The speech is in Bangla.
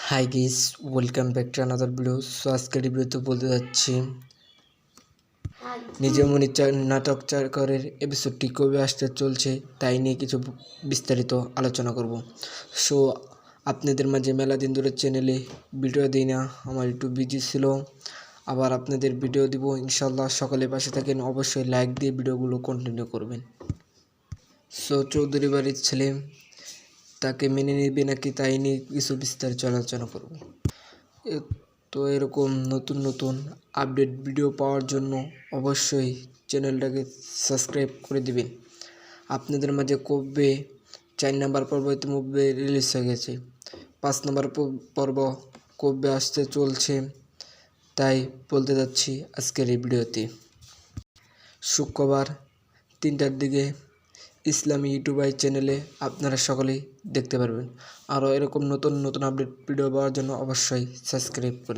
High guys, welcome back to another video. So আজকের ভিডিওতে বলতে যাচ্ছি নিজের মনে নাটক চাকরের এপিসোডটি কবে আসতে চলছে তাই নিয়ে কিছু বিস্তারিত আলোচনা করব। সো আপনাদের মাঝে মেলা দিন ধরে চ্যানেলে ভিডিও দিই না, আমার একটু বিজি ছিল, আবার আপনাদের ভিডিও দিব ইনশাল্লাহ। সকালে পাশে থাকেন, অবশ্যই লাইক দিয়ে ভিডিওগুলো কন্টিনিউ করবেন। সো চৌধুরী বাড়ির ছেলে তাকে মেনে নেবে নাকি তাই নিয়ে কিছু বিস্তারিত আলোচনা করব। তো এরকম নতুন নতুন আপডেট ভিডিও পাওয়ার জন্য অবশ্যই চ্যানেলটাকে সাবস্ক্রাইব করে দিবেন। আপনাদের মাঝে কবে 4 নম্বর পর্ব ইতিমধ্যে রিলিজ হয়ে গেছে, 5 নম্বর পর্ব কবে আসতে চলছে তাই বলতে যাচ্ছি আজকের এই ভিডিওতে। শুক্রবার 3টার দিকে ইসলামী ইউটিউবার চ্যানেলে আপনারা সকলেই দেখতে পারবেন। আরও এরকম নতুন নতুন আপডেট ভিডিও পাওয়ার জন্য অবশ্যই সাবস্ক্রাইব করে